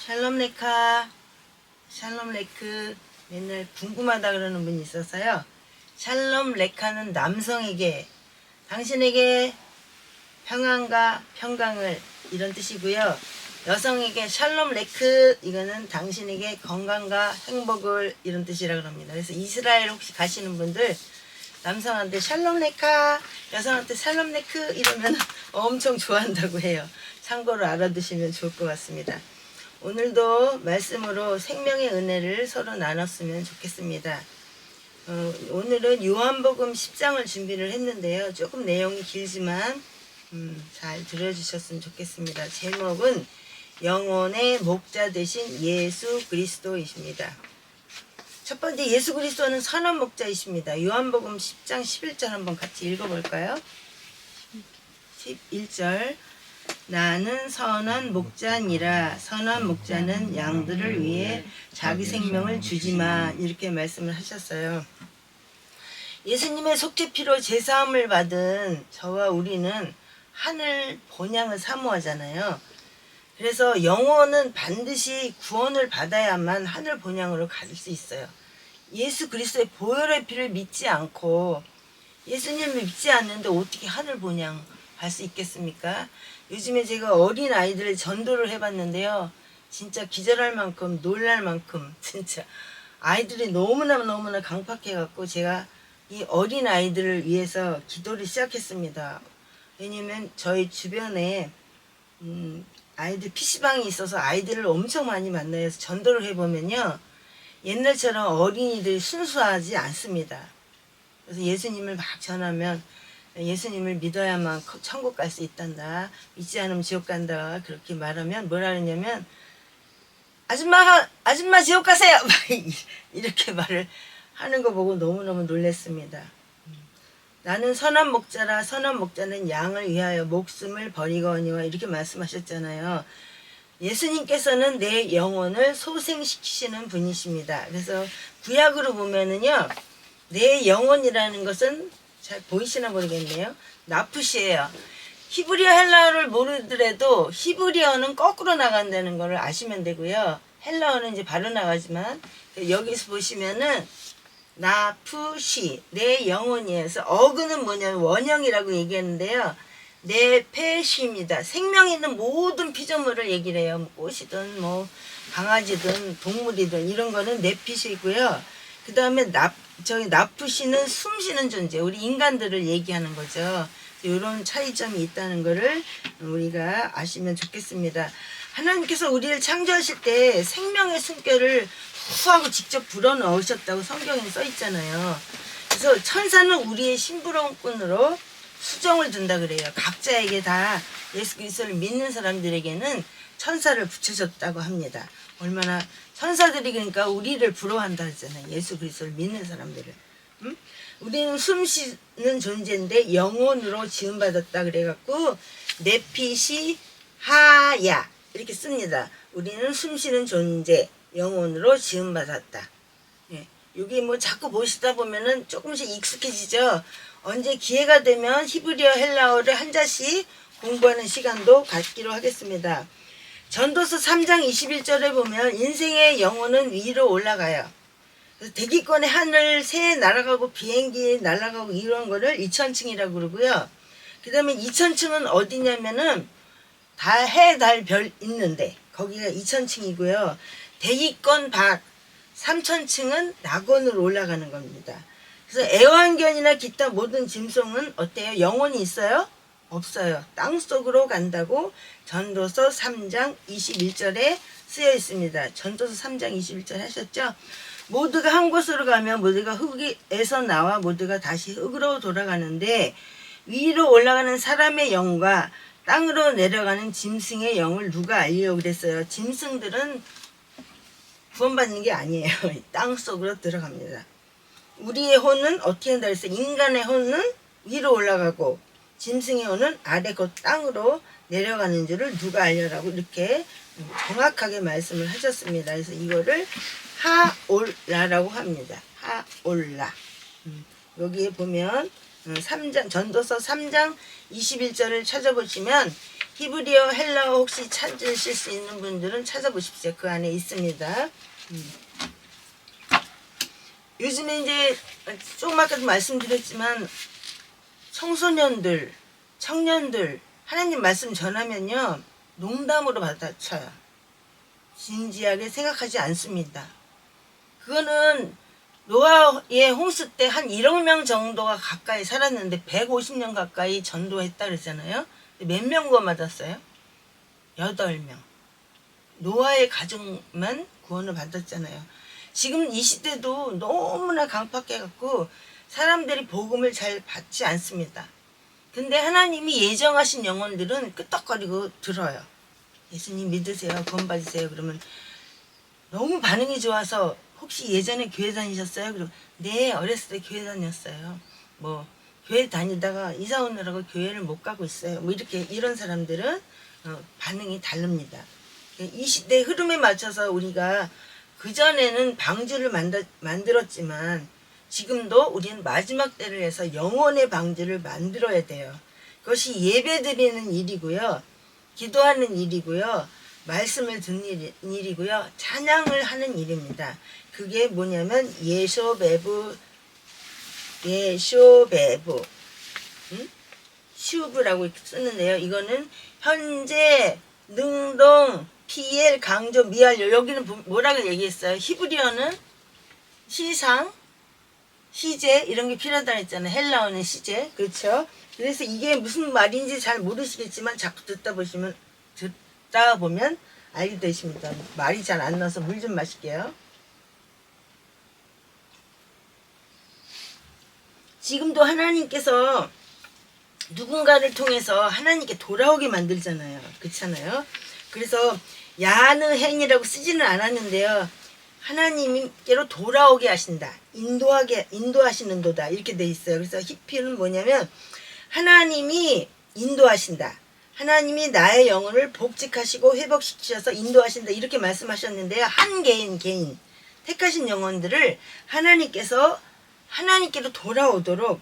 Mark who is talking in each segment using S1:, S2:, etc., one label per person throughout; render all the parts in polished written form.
S1: 샬롬 레카, 샬롬 레크 맨날 궁금하다 그러는 분이 있어서요. 샬롬 레카는 남성에게, 당신에게 평안과 평강을 이런 뜻이고요. 여성에게 샬롬 레크 이거는 당신에게 건강과 행복을 이런 뜻이라 그럽니다. 그래서 이스라엘 혹시 가시는 분들 남성한테 샬롬 레카, 여성한테 샬롬 레크 이러면 엄청 좋아한다고 해요. 참고로 알아두시면 좋을 것 같습니다. 오늘도 말씀으로 생명의 은혜를 서로 나눴으면 좋겠습니다. 오늘은 요한복음 10장을 준비를 했는데요. 조금 내용이 길지만 잘 들어주셨으면 좋겠습니다. 제목은 영혼의 목자 되신 예수 그리스도이십니다. 첫 번째, 예수 그리스도는 선한 목자이십니다. 요한복음 10장 11절 한번 같이 읽어볼까요? 11절, 나는 선한 목자니라. 선한 목자는 양들을 위해 자기 생명을 주지만, 이렇게 말씀을 하셨어요. 예수님의 속죄피로 제사함을 받은 저와 우리는 하늘 본향을 사모하잖아요. 그래서 영혼은 반드시 구원을 받아야만 하늘 본향으로 갈 수 있어요. 예수 그리스도의 보혈의 피를 믿지 않고 예수님을 믿지 않는데 어떻게 하늘 본향 갈 수 있겠습니까? 요즘에 제가 어린 아이들을 전도를 해봤는데요. 진짜 기절할 만큼 놀랄 만큼 진짜 아이들이 너무나 강팍해갖고 제가 이 어린 아이들을 위해서 기도를 시작했습니다. 왜냐면 저희 주변에 아이들 PC방이 있어서 아이들을 엄청 많이 만나요. 전도를 해보면요. 옛날처럼 어린이들이 순수하지 않습니다. 그래서 예수님을 막 전하면 예수님을 믿어야만 천국 갈 수 있단다. 믿지 않으면 지옥 간다. 그렇게 말하면 뭐라 그러냐면 아줌마 지옥 가세요. 막 이렇게 말을 하는 거 보고 너무너무 놀랐습니다. 나는 선한 목자라. 선한 목자는 양을 위하여 목숨을 버리거니와, 이렇게 말씀하셨잖아요. 예수님께서는 내 영혼을 소생시키시는 분이십니다. 그래서 구약으로 보면은요, 내 영혼이라는 것은 잘 보이시나 모르겠네요. 나풋이에요. 히브리어 헬라어를 모르더라도 히브리어는 거꾸로 나간다는 걸 아시면 되고요. 헬라어는 이제 바로 나가지만 여기서 보시면은 나풋이 내 영혼이에서, 어그는 뭐냐면 원형이라고 얘기하는데요. 내 펫입니다. 생명 있는 모든 피조물을 얘기를 해요. 꽃이든 뭐 강아지든 동물이든 이런 거는 내 핏이고요. 그 다음에 나풋이는 숨쉬는 존재, 우리 인간들을 얘기하는 거죠. 이런 차이점이 있다는 거를 우리가 아시면 좋겠습니다. 하나님께서 우리를 창조하실 때 생명의 숨결을 후하고 직접 불어넣으셨다고 성경에 써 있잖아요. 그래서 천사는 우리의 심부름꾼으로 수정을 둔다 그래요. 각자에게 다 예수 그리스도를 믿는 사람들에게는 천사를 붙여줬다고 합니다. 얼마나 천사들이 그러니까 우리를 부러워한다 하잖아요. 예수 그리스도를 믿는 사람들을. 우리는 숨쉬는 존재인데 영혼으로 지음받았다 그래갖고 네핏이 하야 이렇게 씁니다. 우리는 숨쉬는 존재, 영혼으로 지음받았다. 예. 여기 뭐 자꾸 보시다 보면은 조금씩 익숙해지죠. 언제 기회가 되면 히브리어 헬라어를 한 자씩 공부하는 시간도 갖기로 하겠습니다. 전도서 3장 21절에 보면 인생의 영혼은 위로 올라가요. 그래서 대기권의 하늘, 새 날아가고 비행기 날아가고 이런 거를 2000층이라고 그러고요. 그 다음에 2000층은 어디냐면은 해, 달, 별 있는데 거기가 2000층이고요. 대기권 밖 3000층은 낙원으로 올라가는 겁니다. 그래서 애완견이나 기타 모든 짐승은 어때요? 영혼이 있어요? 없어요. 땅속으로 간다고 전도서 3장 21절에 쓰여 있습니다. 전도서 3장 21절 하셨죠? 모두가 한 곳으로 가면 모두가 흙에서 나와 모두가 다시 흙으로 돌아가는데, 위로 올라가는 사람의 영과 땅으로 내려가는 짐승의 영을 누가 알려고 그랬어요? 짐승들은 구원받는 게 아니에요. 땅속으로 들어갑니다. 우리의 혼은 어떻게 한다 그랬어요? 인간의 혼은 위로 올라가고 짐승의 혼은 아래 곧 땅으로 내려가는 줄을 누가 알려라고 이렇게 정확하게 말씀을 하셨습니다. 그래서 이거를 하올라라고 합니다. 하올라. 여기에 보면 전도서 3장 21절을 찾아보시면 히브리어, 헬라어 혹시 찾으실 수 있는 분들은 찾아보십시오. 그 안에 있습니다. 요즘에 이제 조금 아까도 말씀드렸지만 청소년들, 청년들 하나님 말씀 전하면요 농담으로 받아쳐요. 진지하게 생각하지 않습니다. 그거는 노아의 홍수 때 한 1억 명 정도가 가까이 살았는데 150년 가까이 전도했다 그랬잖아요. 몇 명 구원받았어요? 8명. 노아의 가족만 구원을 받았잖아요. 지금 이 시대도 너무나 강팍해갖고 사람들이 복음을 잘 받지 않습니다. 근데 하나님이 예정하신 영혼들은 끄떡거리고 들어요. 예수님 믿으세요. 구원 받으세요. 그러면 너무 반응이 좋아서 혹시 예전에 교회 다니셨어요? 그럼 네, 어렸을 때 교회 다녔어요. 뭐 교회 다니다가 이사 오느라고 교회를 못 가고 있어요. 뭐 이렇게 이런 사람들은 반응이 다릅니다. 이 시대 흐름에 맞춰서 우리가 그전에는 방주를 만들었지만 지금도 우리는 마지막 때를 해서 영혼의 방주를 만들어야 돼요. 그것이 예배 드리는 일이고요. 기도하는 일이고요. 말씀을 듣는 일이고요. 찬양을 하는 일입니다. 그게 뭐냐면 예쇼베브 슈브라고 쓰는데요. 이거는 현재, 능동, 피엘, 강조, 미완료. 여기는 뭐라고 얘기했어요? 히브리어는 시상, 시제 이런 게 필요하다 했잖아요. 헬라어는 시제. 그렇죠? 그래서 이게 무슨 말인지 잘 모르시겠지만 자꾸 듣다 보면 알게 되십니다. 말이 잘 안 나서 물 좀 마실게요. 지금도 하나님께서 누군가를 통해서 하나님께 돌아오게 만들잖아요. 그렇잖아요. 그래서 야느행이라고 쓰지는 않았는데요. 하나님께로 돌아오게 하신다. 인도하시는도다. 이렇게 돼 있어요. 그래서 히피는 뭐냐면 하나님이 인도하신다. 하나님이 나의 영혼을 복직하시고 회복시키셔서 인도하신다. 이렇게 말씀하셨는데요. 한 개인 택하신 영혼들을 하나님께서 하나님께로 돌아오도록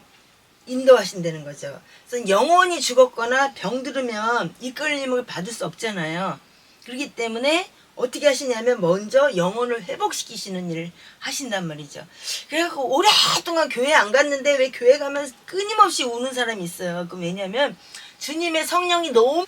S1: 인도하신다는 거죠. 그래서 영혼이 죽었거나 병들으면 이끌림을 받을 수 없잖아요. 그렇기 때문에 어떻게 하시냐면 먼저 영혼을 회복시키시는 일을 하신단 말이죠. 그래갖고 오랫동안 교회 안 갔는데 왜 교회 가면 끊임없이 우는 사람이 있어요. 그 왜냐면 주님의 성령이 너무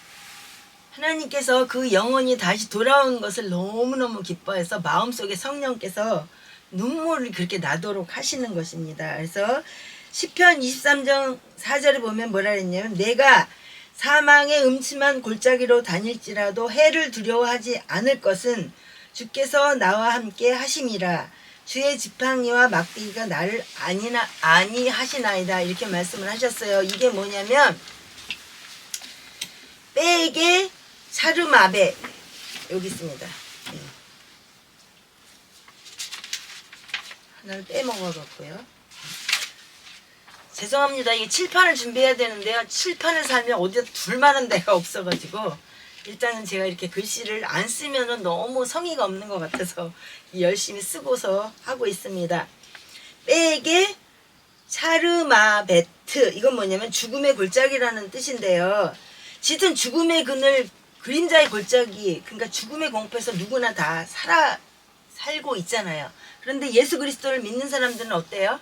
S1: 하나님께서 그 영혼이 다시 돌아온 것을 너무너무 기뻐해서 마음속에 성령께서 눈물을 그렇게 나도록 하시는 것입니다. 그래서 시편 23장 4절에 보면 뭐라 그랬냐면 내가 사망의 음침한 골짜기로 다닐지라도 해를 두려워하지 않을 것은 주께서 나와 함께 하심이라. 주의 지팡이와 막대기가 나를 안위하시나이다. 이렇게 말씀을 하셨어요. 이게 뭐냐면 빼게 사르마베 여기 있습니다. 하나를 빼먹어갖고요. 죄송합니다. 이게 칠판을 준비해야 되는데요. 칠판을 사면 어디다 둘 만한 데가 없어가지고 일단은 제가 이렇게 글씨를 안 쓰면은 너무 성의가 없는 것 같아서 열심히 쓰고서 하고 있습니다. 빼게 차르마베트 이건 뭐냐면 죽음의 골짜기라는 뜻인데요. 짙은 죽음의 그늘 그림자의 골짜기 그러니까 죽음의 공포에서 누구나 다 살고 있잖아요. 그런데 예수 그리스도를 믿는 사람들은 어때요?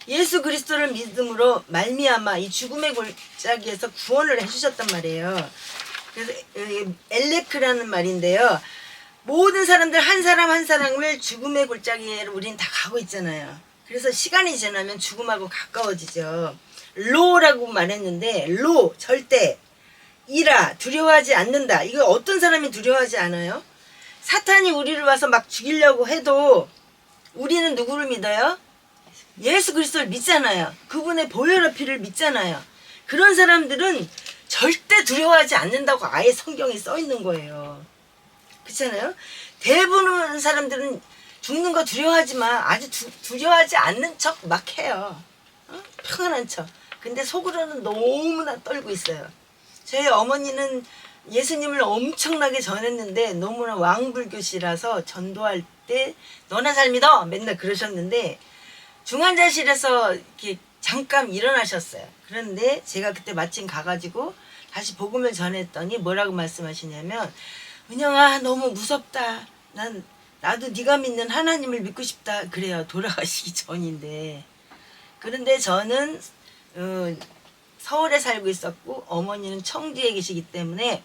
S1: 예수 그리스도를 믿음으로 말미암아 이 죽음의 골짜기에서 구원을 해주셨단 말이에요. 그래서 엘레크라는 말인데요. 모든 사람들 한 사람 한 사람을 죽음의 골짜기에 우린 다 가고 있잖아요. 그래서 시간이 지나면 죽음하고 가까워지죠. 로라고 말했는데 로 절대 이라 두려워하지 않는다. 이거 어떤 사람이 두려워하지 않아요? 사탄이 우리를 와서 막 죽이려고 해도 우리는 누구를 믿어요? 예수 그리스도를 믿잖아요. 그분의 보혈의 피를 믿잖아요. 그런 사람들은 절대 두려워하지 않는다고 아예 성경에 써 있는 거예요. 그렇잖아요. 대부분 사람들은 죽는 거 두려워하지만 아주 두려워하지 않는 척 막 해요. 평안한 척. 근데 속으로는 너무나 떨고 있어요. 저희 어머니는 예수님을 엄청나게 전했는데 너무나 왕불교시라서 전도할 때 너나 잘 믿어 맨날 그러셨는데 중환자실에서 이렇게 잠깐 일어나셨어요. 그런데 제가 그때 마침 가가지고 다시 복음을 전했더니 뭐라고 말씀하시냐면, 은영아 너무 무섭다. 나도 네가 믿는 하나님을 믿고 싶다. 그래요. 돌아가시기 전인데. 그런데 저는 서울에 살고 있었고 어머니는 청주에 계시기 때문에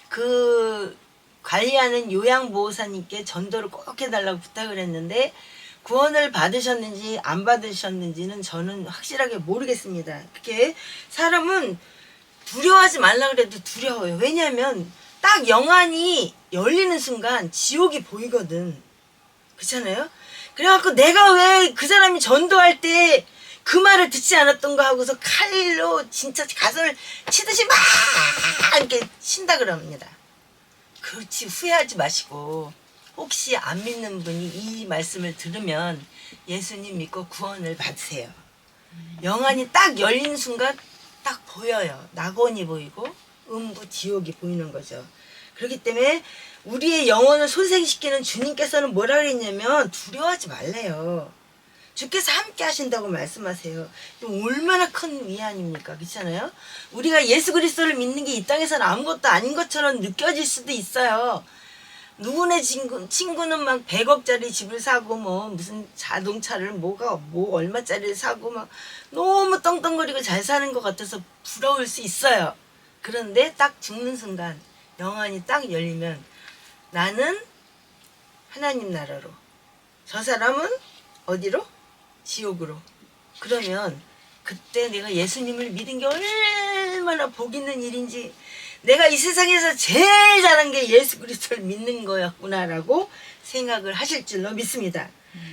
S1: 그 관리하는 요양보호사님께 전도를 꼭 해달라고 부탁을 했는데, 구원을 받으셨는지 안 받으셨는지는 저는 확실하게 모르겠습니다. 그게 사람은 두려워하지 말라 그래도 두려워요. 왜냐하면 딱 영안이 열리는 순간 지옥이 보이거든. 그렇잖아요? 그래갖고 내가 왜 그 사람이 전도할 때 그 말을 듣지 않았던가 하고서 칼로 진짜 가슴을 치듯이 막 이렇게 친다 그럽니다. 그렇지, 후회하지 마시고, 혹시 안 믿는 분이 이 말씀을 들으면 예수님 믿고 구원을 받으세요. 영안이 딱 열린 순간 딱 보여요. 낙원이 보이고 음부 지옥이 보이는 거죠. 그렇기 때문에 우리의 영혼을 소생시키는 주님께서는 뭐라 그랬냐면 두려워하지 말래요. 주께서 함께 하신다고 말씀하세요. 얼마나 큰 위안입니까? 그렇잖아요? 우리가 예수 그리스도를 믿는 게 이 땅에서는 아무것도 아닌 것처럼 느껴질 수도 있어요. 누구네 친구는 막 100억짜리 집을 사고 뭐 무슨 자동차를 뭐 얼마짜리를 사고 막 너무 떵떵거리고 잘 사는 것 같아서 부러울 수 있어요. 그런데 딱 죽는 순간 영안이 딱 열리면 나는 하나님 나라로, 저 사람은 어디로? 지옥으로. 그러면 그때 내가 예수님을 믿은 게 얼마나 복 있는 일인지, 내가 이 세상에서 제일 잘한 게 예수 그리스도를 믿는 거였구나라고 생각을 하실 줄로 믿습니다.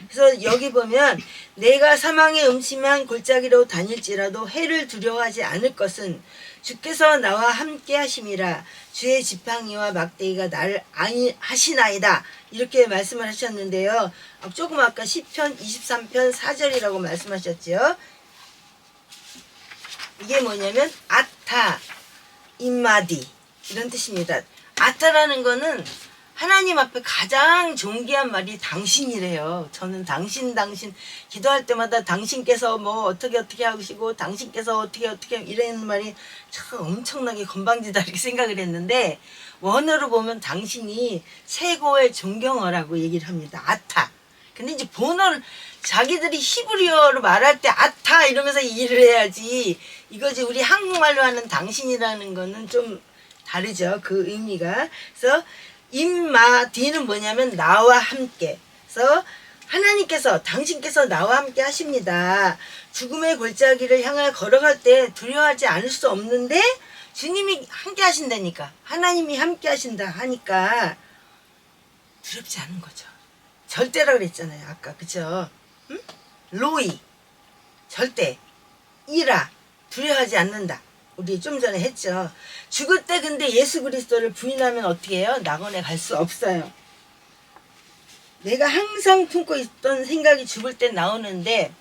S1: 그래서 여기 보면 내가 사망의 음침한 골짜기로 다닐지라도 해를 두려워하지 않을 것은 주께서 나와 함께 하심이라. 주의 지팡이와 막대기가 나를 안위하시나이다. 이렇게 말씀을 하셨는데요. 조금 아까 시편 23편 4절이라고 말씀하셨죠. 이게 뭐냐면 아타 임마디 이런 뜻입니다. 아타라는 거는 하나님 앞에 가장 존귀한 말이 당신이래요. 저는 당신 기도할 때마다 당신께서 뭐 어떻게 하시고 당신께서 어떻게 이런 말이 참 엄청나게 건방지다 이렇게 생각을 했는데, 원어로 보면 당신이 최고의 존경어라고 얘기를 합니다. 아타. 근데 이제 본어를 자기들이 히브리어로 말할 때 아타 이러면서 일을 해야지, 이거지 우리 한국말로 하는 당신이라는 거는 좀 다르죠. 그 의미가. 그래서 임마디는 뭐냐면 나와 함께. 그래서 하나님께서, 당신께서 나와 함께 하십니다. 죽음의 골짜기를 향해 걸어갈 때 두려워하지 않을 수 없는데 주님이 함께 하신다니까, 하나님이 함께 하신다 하니까 두렵지 않은 거죠. 절대라 그랬잖아요 아까. 그죠? 응? 로이 절대, 이라 두려워하지 않는다. 우리 좀 전에 했죠. 죽을 때 근데 예수 그리스도를 부인하면 어떻게 해요? 낙원에 갈 수 없어요. 내가 항상 품고 있던 생각이 죽을 때 나오는데,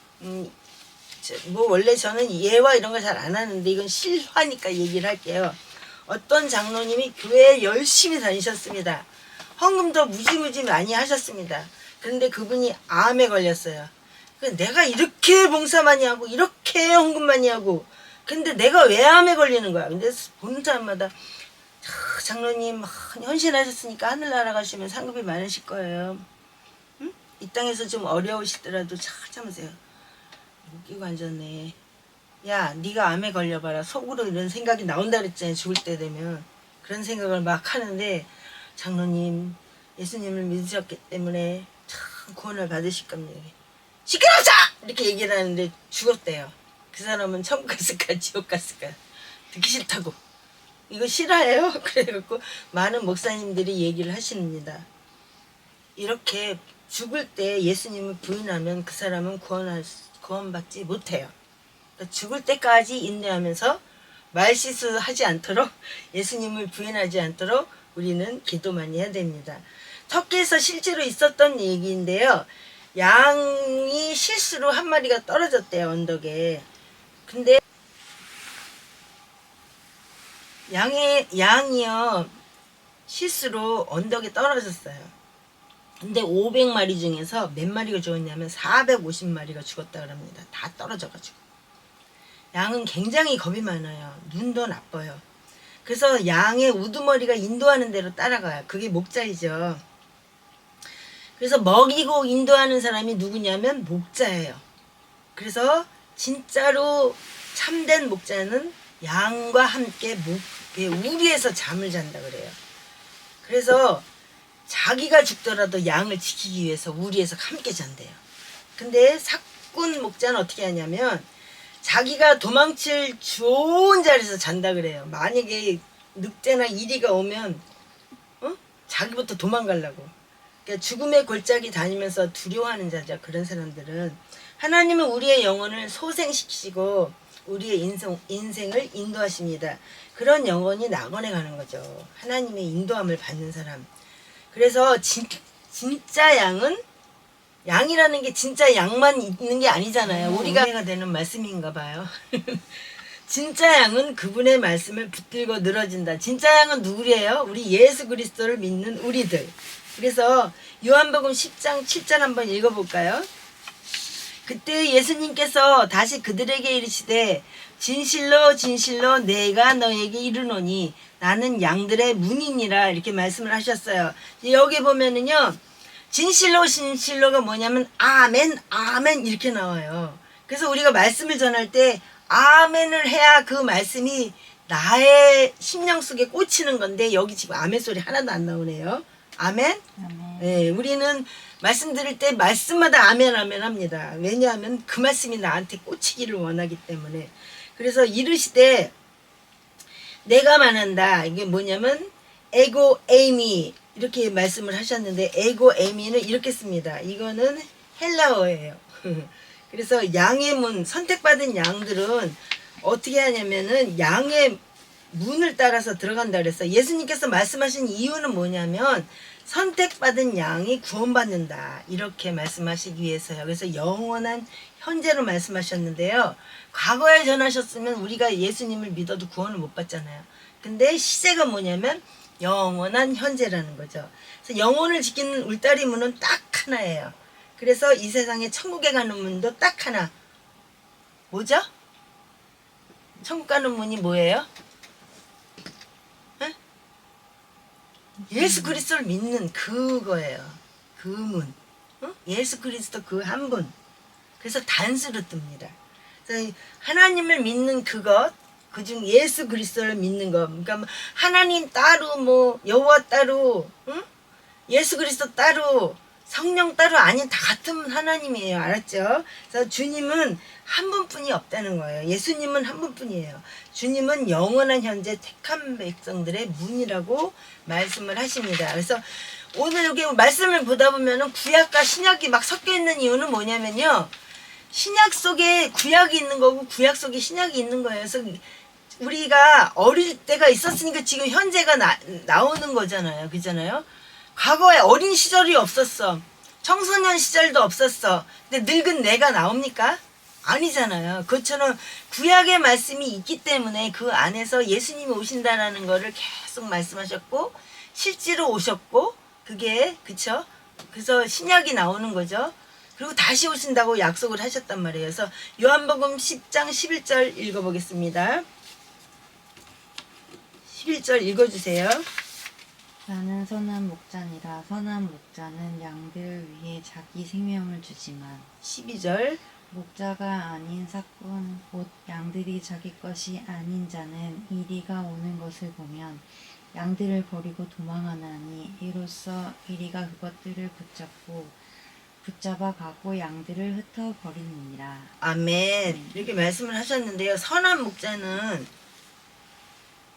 S1: 뭐 원래 저는 예와 이런 거 잘 안 하는데 이건 실화니까 얘기를 할게요. 어떤 장로님이 교회에 열심히 다니셨습니다. 헌금도 무지무지 많이 하셨습니다. 그런데 그분이 암에 걸렸어요. 내가 이렇게 봉사 많이 하고 이렇게 헌금 많이 하고 근데 내가 왜 암에 걸리는 거야? 근데 보는 사람마다 장로님 헌신하셨으니까 하늘나라 가시면 상급이 많으실 거예요. 응? 이 땅에서 좀 어려우시더라도 참으세요. 웃기고 앉았네. 야, 네가 암에 걸려봐라. 속으로 이런 생각이 나온다 그랬잖아요. 죽을 때 되면. 그런 생각을 막 하는데, 장로님 예수님을 믿으셨기 때문에 참 구원을 받으실 겁니다. 시끄러워져! 이렇게 얘기를 하는데 죽었대요. 그 사람은 천국 갔을까 지옥 갔을까 듣기 싫다고. 이거 실화예요? 그래갖고 많은 목사님들이 얘기를 하십니다. 이렇게 죽을 때 예수님을 부인하면 그 사람은 구원받지 못해요. 그러니까 죽을 때까지 인내하면서 말실수하지 않도록, 예수님을 부인하지 않도록 우리는 기도 많이 해야 됩니다. 터키에서 실제로 있었던 얘기인데요. 양이 실수로 한 마리가 떨어졌대요, 언덕에. 근데 양이요 실수로 언덕에 떨어졌어요. 근데 500마리 중에서 몇 마리가 죽었냐면 450마리가 죽었다 그럽니다. 다 떨어져가지고. 양은 굉장히 겁이 많아요. 눈도 나빠요. 그래서 양의 우두머리가 인도하는 대로 따라가요. 그게 목자이죠. 그래서 먹이고 인도하는 사람이 누구냐면 목자예요. 그래서 진짜로 참된 목자는 양과 함께 우리에서 잠을 잔다 그래요. 그래서 자기가 죽더라도 양을 지키기 위해서 우리에서 함께 잔대요. 근데 사꾼 목자는 어떻게 하냐면 자기가 도망칠 좋은 자리에서 잔다 그래요. 만약에 늑대나 이리가 오면 자기부터 도망가려고. 그러니까 죽음의 골짜기 다니면서 두려워하는 자죠. 그런 사람들은. 하나님은 우리의 영혼을 소생시키시고 우리의 인생을 인도하십니다. 그런 영혼이 낙원에 가는 거죠. 하나님의 인도함을 받는 사람. 그래서 진짜 양이라는 게 진짜 양만 있는 게 아니잖아요. 우리가 은혜가 되는 말씀인가 봐요. 진짜 양은 그분의 말씀을 붙들고 늘어진다. 진짜 양은 누구래요? 우리 예수 그리스도를 믿는 우리들. 그래서 요한복음 10장 7절 한번 읽어볼까요? 그때 예수님께서 다시 그들에게 이르시되 진실로 진실로 내가 너에게 이르노니 나는 양들의 문이니라 이렇게 말씀을 하셨어요. 여기 보면은요. 진실로 진실로가 뭐냐면 아멘 아멘 이렇게 나와요. 그래서 우리가 말씀을 전할 때 아멘을 해야 그 말씀이 나의 심령 속에 꽂히는 건데 여기 지금 아멘 소리 하나도 안 나오네요. 아멘? 아멘. 네, 우리는 말씀 들을 때 말씀마다 아멘 아멘 합니다. 왜냐하면 그 말씀이 나한테 꽂히기를 원하기 때문에. 그래서 이르시되 내가 말한다. 이게 뭐냐면 에고 에이미 이렇게 말씀을 하셨는데 에고 에이미는 이렇게 씁니다. 이거는 헬라어예요. 그래서 양의 문, 선택받은 양들은 어떻게 하냐면은 양의 문을 따라서 들어간다 그랬어요. 예수님께서 말씀하신 이유는 뭐냐면 선택받은 양이 구원받는다 이렇게 말씀하시기 위해서요. 그래서 영원한 현재로 말씀하셨는데요. 과거에 전하셨으면 우리가 예수님을 믿어도 구원을 못 받잖아요. 근데 시제가 뭐냐면 영원한 현재라는 거죠. 그래서 영혼을 지키는 울타리 문은 딱 하나예요. 그래서 이 세상에 천국에 가는 문도 딱 하나. 뭐죠? 천국 가는 문이 뭐예요? 에? 예수 그리스도를 믿는 그거예요. 그 문. 예수 그리스도 그 한 분. 그래서 단수로 뜹니다. 그래서 하나님을 믿는 그것, 그중 예수 그리스도를 믿는 것. 그러니까 하나님 따로 뭐 여호와 따로, 예수 그리스도 따로, 성령 따로 아닌 다 같은 하나님이에요. 알았죠? 그래서 주님은 한 분뿐이 없다는 거예요. 예수님은 한 분뿐이에요. 주님은 영원한 현재 택한 백성들의 문이라고 말씀을 하십니다. 그래서 오늘 여기 말씀을 보다 보면은 구약과 신약이 막 섞여 있는 이유는 뭐냐면요. 신약 속에 구약이 있는 거고 구약 속에 신약이 있는 거예요. 그래서 우리가 어릴 때가 있었으니까 지금 현재가 나오는 거잖아요. 그잖아요. 과거에 어린 시절이 없었어. 청소년 시절도 없었어. 근데 늙은 내가 나옵니까? 아니잖아요. 그것처럼 구약의 말씀이 있기 때문에 그 안에서 예수님이 오신다라는 거를 계속 말씀하셨고 실제로 오셨고 그게 그쵸? 그래서 신약이 나오는 거죠. 그리고 다시 오신다고 약속을 하셨단 말이에요. 그래서 요한복음 10장 11절 읽어보겠습니다. 11절 읽어주세요.
S2: 나는 선한 목자니라. 선한 목자는 양들을 위해 자기 생명을 주지만
S1: 12절
S2: 목자가 아닌 사꾼 곧 양들이 자기 것이 아닌 자는 이리가 오는 것을 보면 양들을 버리고 도망하나니 이로써 이리가 그것들을 붙잡아 가고 양들을 흩어 버리느니라.
S1: 아멘. 이렇게 말씀을 하셨는데요. 선한 목자는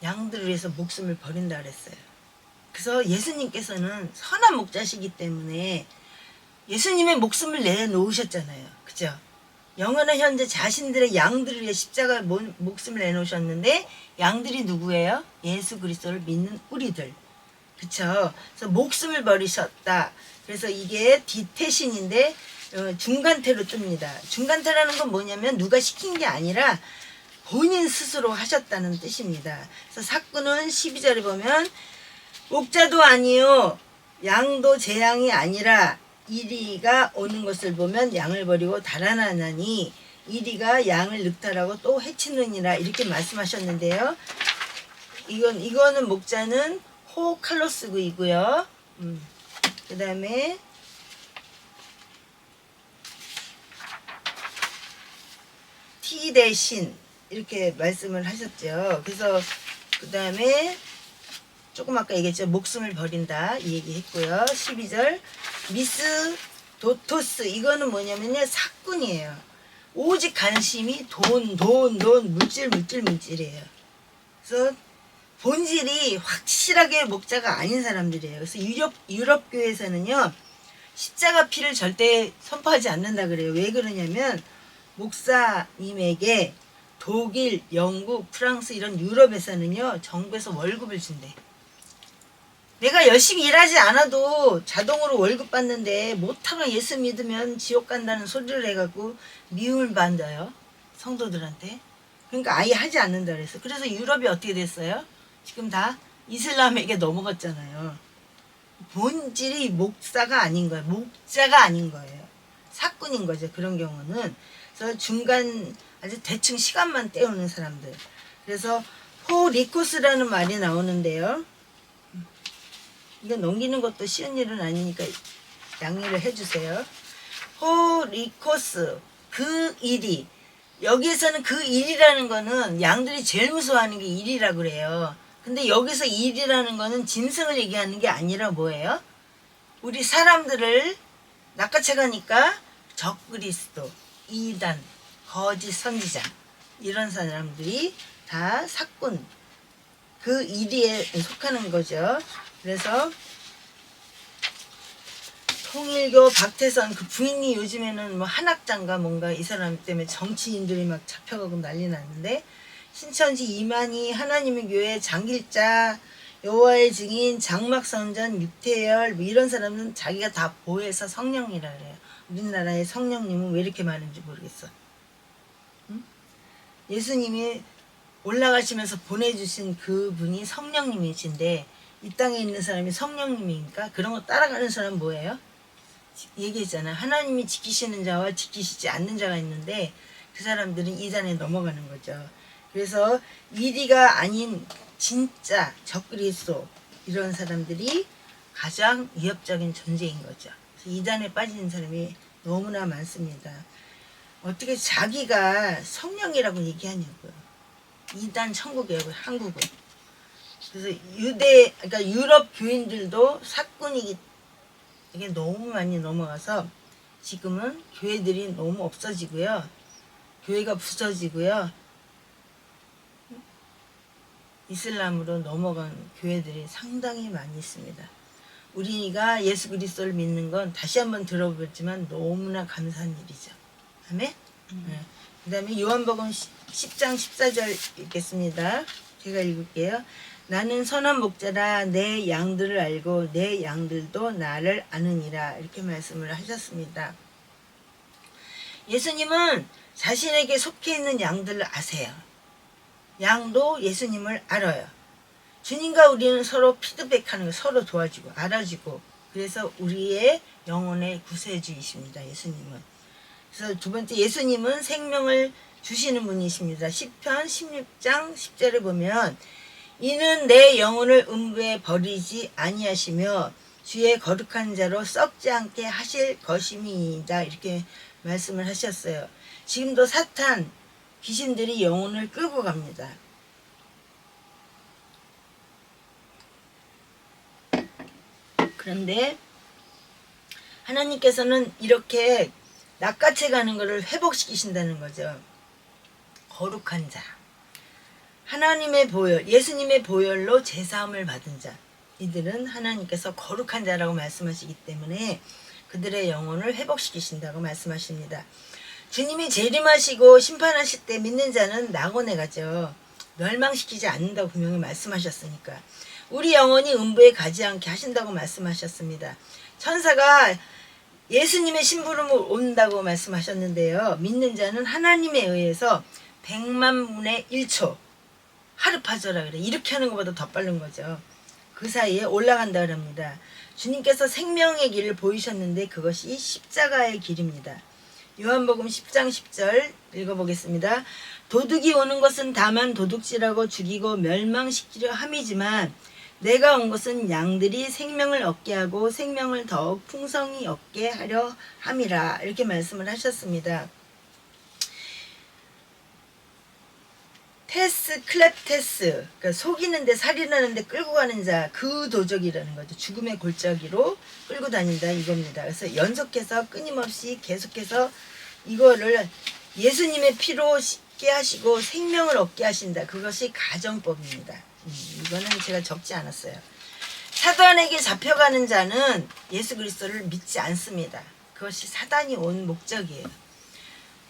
S1: 양들을 위해서 목숨을 버린다 그랬어요. 그래서 예수님께서는 선한 목자시기 때문에 예수님의 목숨을 내놓으셨잖아요. 그죠? 영원한 현재 자신들의 양들을 위해 십자가 목숨을 내놓으셨는데 양들이 누구예요? 예수 그리스도를 믿는 우리들. 그쵸? 그래서 목숨을 버리셨다. 그래서 이게 뒤태신인데 중간태로 뜹니다. 중간태라는 건 뭐냐면 누가 시킨 게 아니라 본인 스스로 하셨다는 뜻입니다. 그래서 사꾼은 12절에 보면 목자도 아니요 양도 제 양이 아니라 이리가 오는 것을 보면 양을 버리고 달아나나니 이리가 양을 늑탈하고 또 해치느니라 이렇게 말씀하셨는데요. 이거는 목자는 호 칼로스구이고요. 그 다음에 티 대신 이렇게 말씀을 하셨죠. 그래서 그 다음에 조금 아까 얘기했죠. 목숨을 버린다 이 얘기했고요. 12절 미스 도토스 이거는 뭐냐면요. 사꾼이에요. 오직 관심이 돈 물질이에요. 그래서 본질이 확실하게 목자가 아닌 사람들이에요. 그래서 유럽 교회에서는요. 십자가 피를 절대 선포하지 않는다 그래요. 왜 그러냐면 목사님에게 독일, 영국, 프랑스 이런 유럽에서는요. 정부에서 월급을 준대. 내가 열심히 일하지 않아도 자동으로 월급 받는데 못하고 예수 믿으면 지옥 간다는 소리를 해갖고 미움을 받아요. 성도들한테. 그러니까 아예 하지 않는다 그랬어. 그래서 유럽이 어떻게 됐어요? 지금 다 이슬람에게 넘어갔잖아요. 본질이 목사가 아닌 거예요. 목자가 아닌 거예요. 사꾼인 거죠. 그런 경우는. 그래서 중간 아주 대충 시간만 때우는 사람들. 그래서 호리코스라는 말이 나오는데요. 이거 넘기는 것도 쉬운 일은 아니니까 양해를 해주세요. 호리코스 그 일이 여기에서는 그 일이라는 거는 양들이 제일 무서워하는 게 일이라고 그래요. 근데 여기서 일이라는 거는 짐승을 얘기하는 게 아니라 뭐예요? 우리 사람들을 낚아채가니까 적그리스도, 이단, 거짓 선지자 이런 사람들이 다 사꾼 그 일에 속하는 거죠. 그래서 통일교 박태선 그 부인이 요즘에는 뭐 한학장가 뭔가 이 사람 때문에 정치인들이 막 잡혀가고 난리 났는데 신천지 이만희 하나님의 교회 장길자 여호와의 증인 장막선전 육태열 뭐 이런 사람은 자기가 다 보혜사 성령이라 그래요. 우리나라의 성령님은 왜 이렇게 많은지 모르겠어. 응? 예수님이 올라가시면서 보내주신 그분이 성령님이신데 이 땅에 있는 사람이 성령님이니까 그런 거 따라가는 사람은 뭐예요? 얘기했잖아. 하나님이 지키시는 자와 지키시지 않는 자가 있는데 그 사람들은 이단에 넘어가는 거죠. 그래서 이리가 아닌 진짜 적그리스도 이런 사람들이 가장 위협적인 존재인 거죠. 그래서 이단에 빠지는 사람이 너무나 많습니다. 어떻게 자기가 성령이라고 얘기하냐고요. 이단 천국이에요. 한국은. 그래서 그러니까 유럽 교인들도 사건이 이게 너무 많이 넘어가서 지금은 교회들이 너무 없어지고요. 교회가 부서지고요. 이슬람으로 넘어간 교회들이 상당히 많이 있습니다. 우리가 예수 그리스도를 믿는 건 다시 한번 들어보지만 너무나 감사한 일이죠. 아멘? 네. 그 다음에 요한복음 10장 14절 읽겠습니다. 제가 읽을게요. 나는 선한 목자라 내 양들을 알고 내 양들도 나를 아느니라 이렇게 말씀을 하셨습니다. 예수님은 자신에게 속해 있는 양들을 아세요. 양도 예수님을 알아요. 주님과 우리는 서로 피드백하는 거 서로 도와주고 알아주고 그래서 우리의 영혼의 구세주이십니다. 예수님은. 그래서 두 번째 예수님은 생명을 주시는 분이십니다. 시편 16장 10절에 보면 이는 내 영혼을 음부에 버리지 아니하시며 주의 거룩한 자로 썩지 않게 하실 것임이다 이렇게 말씀을 하셨어요. 지금도 사탄 귀신들이 영혼을 끌고 갑니다. 그런데 하나님께서는 이렇게 낚아채 가는 것을 회복시키신다는 거죠. 거룩한 자. 하나님의 보혈, 예수님의 보혈로 제사함을 받은 자. 이들은 하나님께서 거룩한 자라고 말씀하시기 때문에 그들의 영혼을 회복시키신다고 말씀하십니다. 주님이 재림하시고 심판하실 때 믿는 자는 낙원에 가죠. 멸망시키지 않는다고 분명히 말씀하셨으니까. 우리 영혼이 음부에 가지 않게 하신다고 말씀하셨습니다. 천사가 예수님의 심부름으로 온다고 말씀하셨는데요. 믿는 자는 하나님에 의해서 100만 분의 1초 하루 파져라 그래. 이렇게 하는 것보다 더 빠른 거죠. 그 사이에 올라간다 그럽니다. 주님께서 생명의 길을 보이셨는데 그것이 십자가의 길입니다. 요한복음 10장 10절 읽어보겠습니다. 도둑이 오는 것은 다만 도둑질하고 죽이고 멸망시키려 함이지만 내가 온 것은 양들이 생명을 얻게 하고 생명을 더욱 풍성히 얻게 하려 함이라. 이렇게 말씀을 하셨습니다. 테스 클랩테스, 그러니까 속이는데 살인하는데 끌고 가는 자, 그 도적이라는 거죠. 죽음의 골짜기로 끌고 다닌다 이겁니다. 그래서 연속해서 끊임없이 계속해서 이거를 예수님의 피로 씻게 하시고 생명을 얻게 하신다. 그것이 가정법입니다. 이거는 제가 적지 않았어요. 사단에게 잡혀가는 자는 예수 그리스도를 믿지 않습니다. 그것이 사단이 온 목적이에요.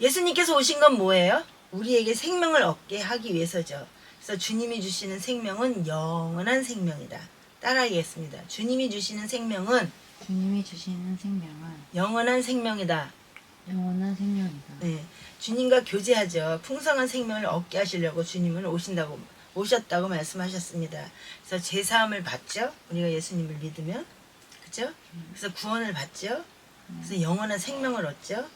S1: 예수님께서 오신 건 뭐예요? 우리에게 생명을 얻게 하기 위해서죠. 그래서 주님이 주시는 생명은 영원한 생명이다. 따라하겠습니다. 주님이 주시는 생명은 영원한 생명이다.
S2: 영원한 생명이다.
S1: 네, 주님과 교제하죠. 풍성한 생명을 얻게 하시려고 주님은 오셨다고 말씀하셨습니다. 그래서 제사함을 받죠. 우리가 예수님을 믿으면, 그죠? 그래서 구원을 받죠. 그래서 영원한 생명을 얻죠.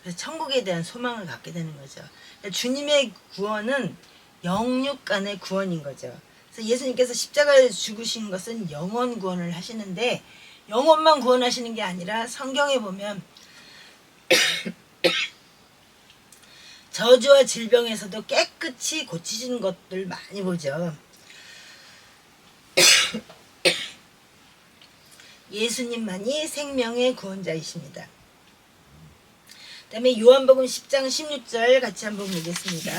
S1: 그래서 천국에 대한 소망을 갖게 되는 거죠. 그러니까 주님의 구원은 영육 간의 구원인 거죠. 그래서 예수님께서 십자가에 죽으신 것은 영원 구원을 하시는데 영혼만 구원하시는 게 아니라 성경에 보면 저주와 질병에서도 깨끗이 고치신 것들 많이 보죠. 예수님만이 생명의 구원자이십니다. 그 다음에 요한복음 10장 16절 같이 한번 보겠습니다.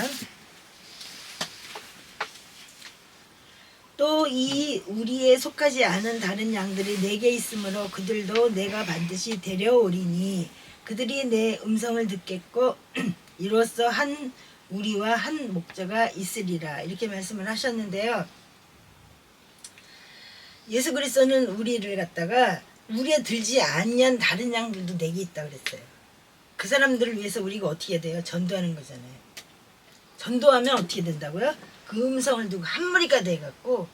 S1: 또 이 우리에 속하지 않은 다른 양들이 내게 있으므로 그들도 내가 반드시 데려오리니 그들이 내 음성을 듣겠고 이로써 한 우리와 한 목자가 있으리라. 이렇게 말씀을 하셨는데요. 예수 그리스도는 우리를 갖다가 우리에 들지 아니한 다른 양들도 내게 있다 그랬어요. 그 사람들을 위해서 우리가 어떻게 해야 돼요? 전도하는 거잖아요. 전도하면 어떻게 된다고요? 그 음성을 두고 한 무리가 돼갖고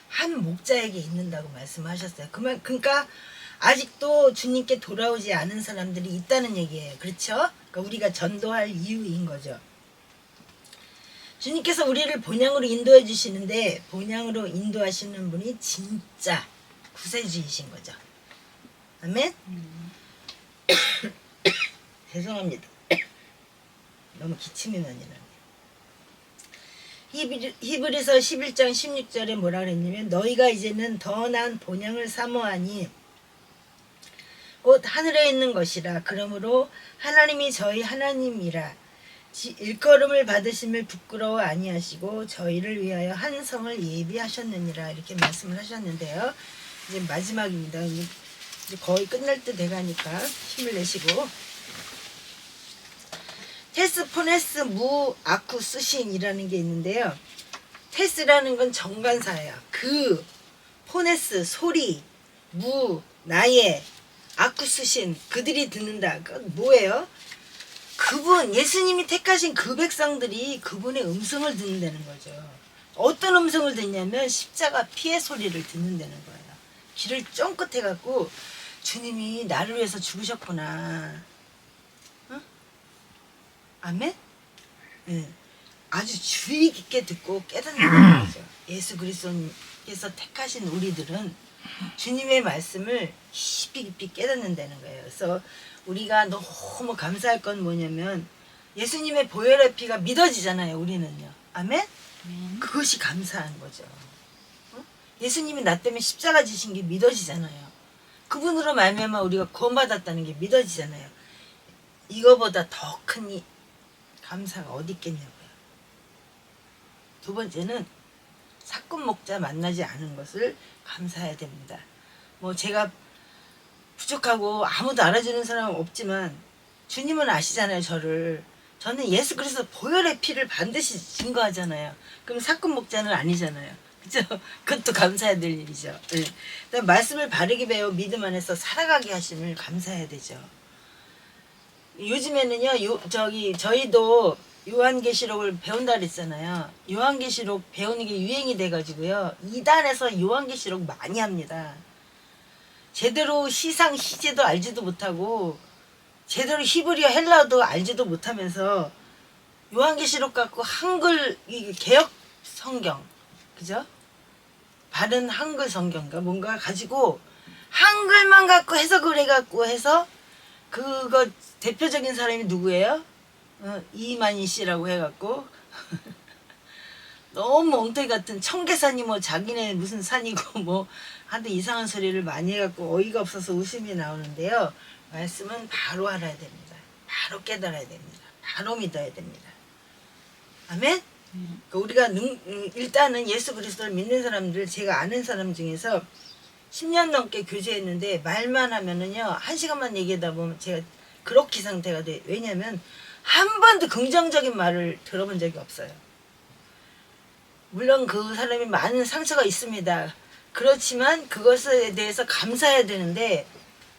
S1: 한 목자에게 있는다고 말씀하셨어요. 그러니까 아직도 주님께 돌아오지 않은 사람들이 있다는 얘기예요. 그렇죠? 그러니까 우리가 전도할 이유인 거죠. 주님께서 우리를 본향으로 인도해 주시는데 본향으로 인도하시는 분이 진짜 구세주이신 거죠. 아멘? 죄송합니다. 너무 기침이 많이 나네요. 히브리서 11장 16절에 뭐라 그랬냐면 너희가 이제는 더 나은 본향을 사모하니 곧 하늘에 있는 것이라. 그러므로 하나님이 저희 하나님이라 일컬음을 받으심을 부끄러워 아니하시고 저희를 위하여 한 성을 예비하셨느니라. 이렇게 말씀을 하셨는데요. 이제 마지막입니다. 이제 거의 끝날 때 돼가니까 힘을 내시고 테스 포네스 무 아쿠스 신이라는 게 있는데요. 테스라는 건 정관사예요. 그 포네스 소리, 무 나의, 아쿠스 신 그들이 듣는다. 그건 뭐예요? 그분 예수님이 택하신 그 백성들이 그분의 음성을 듣는다는 거죠. 어떤 음성을 듣냐면 십자가 피의 소리를 듣는다는 거예요. 귀를 쫑긋 해갖고 주님이 나를 위해서 죽으셨구나. 아멘? 네. 아주 주의 깊게 듣고 깨닫는 거죠. 예수 그리스도께서 택하신 우리들은 주님의 말씀을 깊이 깨닫는다는 거예요. 그래서 우리가 너무 감사할 건 뭐냐면 예수님의 보혈의 피가 믿어지잖아요. 우리는요. 아멘? 그것이 감사한 거죠. 예수님이 나 때문에 십자가 지신 게 믿어지잖아요. 그분으로 말미암아 우리가 구원받았다는 게 믿어지잖아요. 이거보다 더 큰 감사가 어디 있겠냐고요. 두 번째는 사꾼 목자 만나지 않은 것을 감사해야 됩니다. 뭐 제가 부족하고 아무도 알아주는 사람은 없지만 주님은 아시잖아요. 저는 예수 그리스도 보혈의 피를 반드시 증거하잖아요. 그럼 사꾼 목자는 아니잖아요. 그죠? 그것도 감사해야 될 일이죠. 네. 말씀을 바르게 배워 믿음 안에서 살아가게 하심을 감사해야 되죠. 요즘에는요, 저희도 요한계시록을 배운다 그랬잖아요. 요한계시록 배우는 게 유행이 돼가지고요. 이단에서 요한계시록 많이 합니다. 제대로 시상, 시제도 알지도 못하고, 제대로 히브리어 헬라어도 알지도 못하면서, 요한계시록 갖고 한글 이 개역 성경, 그죠? 바른 한글 성경가 뭔가 가지고 한글만 갖고 해석을 해갖고 해서 그거 대표적인 사람이 누구예요? 이만희 씨라고 해갖고 너무 엉터리 같은 청계산이 뭐 자기네 무슨 산이고 뭐 하여튼 이상한 소리를 많이 해갖고 어이가 없어서 웃음이 나오는데요. 말씀은 바로 알아야 됩니다. 바로 깨달아야 됩니다. 바로 믿어야 됩니다. 아멘? 그러니까 우리가 일단은 예수 그리스도를 믿는 사람들, 제가 아는 사람 중에서 10년 넘게 교제했는데 말만 하면은요 1시간만 얘기하다 보면 제가 그렇게 상태가 돼. 왜냐면 한 번도 긍정적인 말을 들어본 적이 없어요. 물론 그 사람이 많은 상처가 있습니다. 그렇지만 그것에 대해서 감사해야 되는데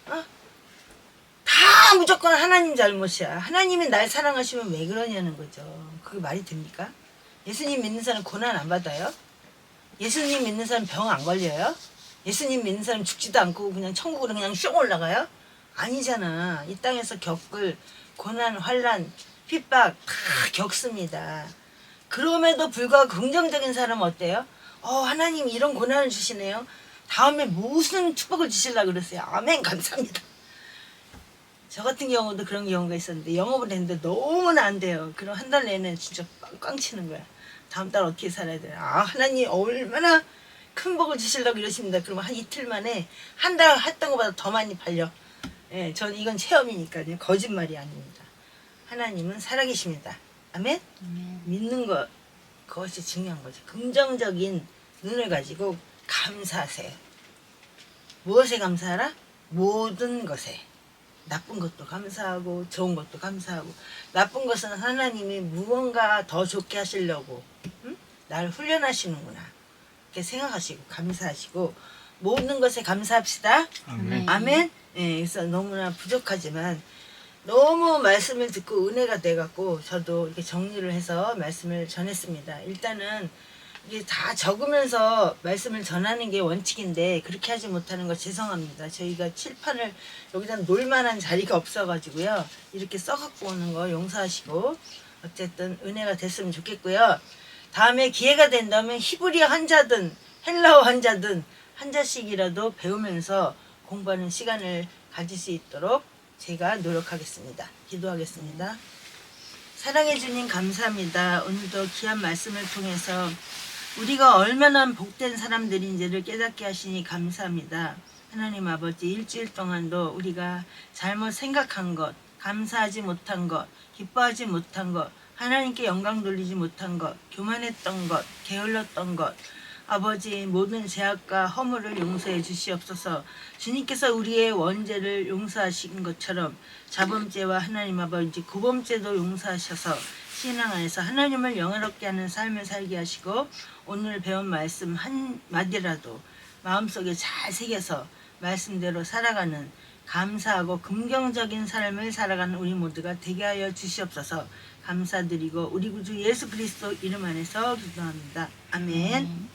S1: 다 무조건 하나님 잘못이야. 하나님이 날 사랑하시면 왜 그러냐는 거죠. 그게 말이 됩니까? 예수님 믿는 사람 고난 안 받아요? 예수님 믿는 사람 병 안 걸려요? 예수님 믿는 사람 죽지도 않고 그냥 천국으로 그냥 뿅 올라가요? 아니잖아. 이 땅에서 겪을 고난, 환난, 핍박 다 겪습니다. 그럼에도 불구하고 긍정적인 사람은 어때요? 하나님 이런 고난을 주시네요. 다음에 무슨 축복을 주시려고 그러세요? 아멘 감사합니다. 저 같은 경우도 그런 경우가 있었는데 영업을 했는데 너무나 안 돼요. 그럼 한 달 내내 진짜 꽝꽝 치는 거야. 다음 달 어떻게 살아야 돼요? 하나님 얼마나 큰 복을 주시려고 이러십니다. 그러면 한 이틀 만에 한 달 했던 것보다 더 많이 팔려. 예, 전 이건 체험이니까요. 거짓말이 아닙니다. 하나님은 살아계십니다. 아멘? 믿는 것, 그것이 중요한 거죠. 긍정적인 눈을 가지고 감사하세요. 무엇에 감사하라? 모든 것에. 나쁜 것도 감사하고 좋은 것도 감사하고. 나쁜 것은 하나님이 무언가 더 좋게 하시려고 나를 훈련하시는구나 이렇게 생각하시고 감사하시고 모든 것에 감사합시다.
S3: 아멘.
S1: 아멘. 예, 그래서 너무나 부족하지만 너무 말씀을 듣고 은혜가 돼갖고 저도 이렇게 정리를 해서 말씀을 전했습니다. 일단은 이게 다 적으면서 말씀을 전하는 게 원칙인데 그렇게 하지 못하는 거 죄송합니다. 저희가 칠판을 여기다 놓을 만한 자리가 없어가지고요. 이렇게 써갖고 오는 거 용서하시고 어쨌든 은혜가 됐으면 좋겠고요. 다음에 기회가 된다면 히브리어 한자든 헬라어 한자든 한자씩이라도 배우면서 공부하는 시간을 가질 수 있도록 제가 노력하겠습니다. 기도하겠습니다. 사랑해 주님 감사합니다. 오늘도 귀한 말씀을 통해서 우리가 얼마나 복된 사람들인지를 깨닫게 하시니 감사합니다. 하나님 아버지 일주일 동안도 우리가 잘못 생각한 것, 감사하지 못한 것, 기뻐하지 못한 것, 하나님께 영광 돌리지 못한 것, 교만했던 것, 게을렀던 것, 아버지 모든 죄악과 허물을 용서해 주시옵소서. 주님께서 우리의 원죄를 용서하신 것처럼 자범죄와 하나님 아버지 구범죄도 용서하셔서 신앙 안에서 하나님을 영화롭게 하는 삶을 살게 하시고 오늘 배운 말씀 한마디라도 마음속에 잘 새겨서 말씀대로 살아가는 감사하고 긍정적인 삶을 살아가는 우리 모두가 되게 하여 주시옵소서. 감사드리고 우리 구주 예수 그리스도 이름 안에서 기도합니다. 아멘.